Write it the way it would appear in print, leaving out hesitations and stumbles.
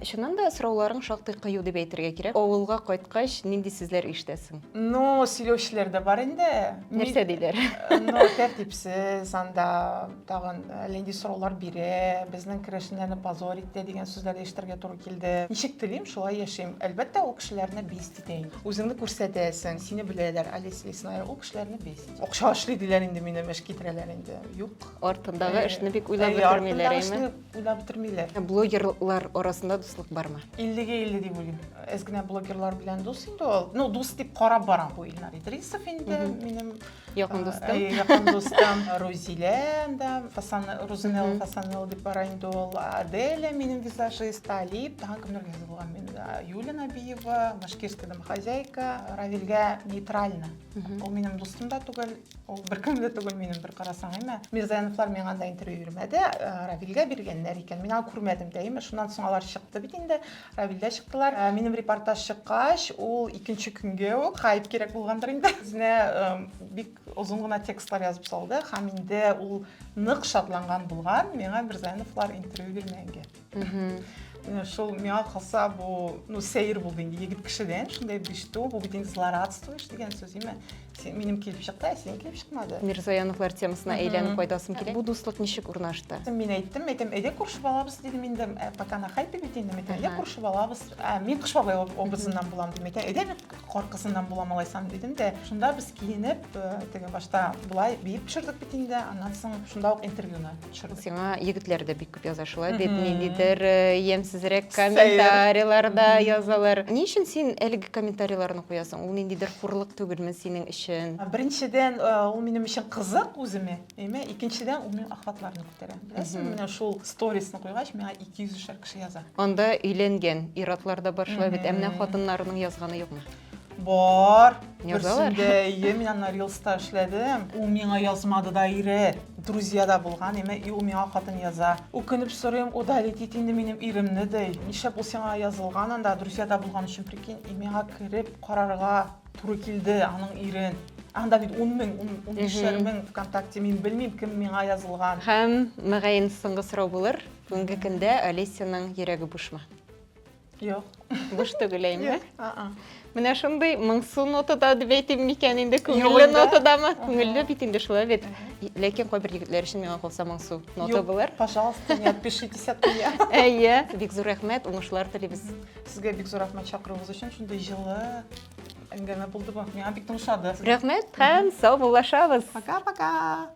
шуннан да сұрауларың шақты қию деп әйтергә кирәк. Авылга кайткач, нинди сүзләр ишетәсең? Ну, сөйлеушілер де бар инде. Нәрсә диләр? Ну, тәртипсез, анда тагын ленди сұраулар бире, безнең керешеннәрне позор итте дигән сүзләрне ишетергә туры килде. Ничек телим, шулай яшим. Әлбәттә, ул кешеләрне бейст итә инде. Үзеңне күрсәтәсең, сине беләләр, алислесная, ул кешеләрне бейст. Акча эшли диләр инде, мине эш китерәләр инде. Юк. Артындагы эшне бик уйлап бетермиләр, әйме? Уйлап бетермиләр. Блогерлар арасында дуслык бармы? 50-ге 50 дип уйлыйм. Әзгенә блогерлар белән дус инде ул. Ну, дус дип карап барам бу Илнар Идрисов инде, минем Якын дустым. Якын дустым Розилә, да, Розинел Фасанел дип бара инде ул. Аделя, минем визажист, Алип, тагын кемнәргә булган мен? Юлия Набиева, Башкирская домохозяйка, Равилгә нейтрально. Ул минем дустым да түгел, ул беркем дә түгел, минем бер карасаң, әйме. Мирзаяновлар миңа анда интервью бирмәде, Равилгә биргәннәр икән. Мин аны күрмәдем дә, әйме. Шуннан соң алар чыкты бит инде. Равилдә чыктылар. Минем репортаж чыккач, ул икенче көнгә үк хайп кирәк булгандыр инде. Үзенә бик озын гына текстлар язып салды. Һәм инде ул нык шатланган булган, миңа Мирзаяновлар интервью бирмәгән. Шул миңа калса бу, ну, сәер булды инде егет кешедән, шундай бишту, бу бит инде злорадствуешь дигән сүз име. Минем килеп чыкты, син килеп чыкмады. Мирзаяновлар темасына әйләнеп кайдасым килә. Бу дуслык ничек урнашты? Мин әйттем, әйдә күрше балабыз дидем инде, пока на хайпе бит инде, әйдә күрше балабыз. Мин кыш бабай образыннан булам дидем, әйдә бит кар кызыннан булам алайсам дидем дә, шунда без киенеп, теге башта булай биеп пешердек бит инде, аннан соң шунда ук интервьюны төшердек. Сиңа егетләр дә бик күп язашылар, бит ниндидер ямсызрак комментарийларда язалар. Ни өчен син әлеге комментарийларны куясың? Ул ниндидер хурлык түгелме синең өчен? Беренчедән, ул минем өчен кызык үземе, әйме. Икенчедән, ул минем охватларны күтәрә. Беләсең, менә шул сторисны куйгач, миңа 200 кеше яза. Анда өйләнгән ир-атлар да бар шулай бит, әмма хатыннарының язганы юкмы? Бар. Язалар. Берсендә, мин аны Рилста эшләдем. Ул миңа язмады да ире. Друзья да булган, әйме, ул миңа хатын яза. Үкенеп сорыйм, удалить ит инде минем иремне дей. Нишләп ул сиңа язылган анда, друзья да булган өчен, прикинь, миңа кирип карарга туры килде аның ирен. Анда бит 10 мең, 15 мең ВКонтакте, мин белмим кем миңа язылган. Һәм мөгаен соңгы сорау булыр. Бүгенге көндә Олесяның йөрәге бушмы? Юк. Буш түгел әйме? А-а. Менә шундый моңсу нотада дип әйтим микән инде, күңелле нотадамы? Күңелле бит инде шулай бит. Ләкин кайбер егетләр өчен миңа калса моңсу нота булыр. Пожалуйста, не отпишитесь от меня. Әйе, бик зур рәхмәт, уңышлар телибез. Сезгә бик зур рәхмәт чакыруыгыз өчен, шундый җылы әңгәмә булды бу. Миңа бик тыншады. Рәхмәт һәм сау булашабыз. Пока-пока.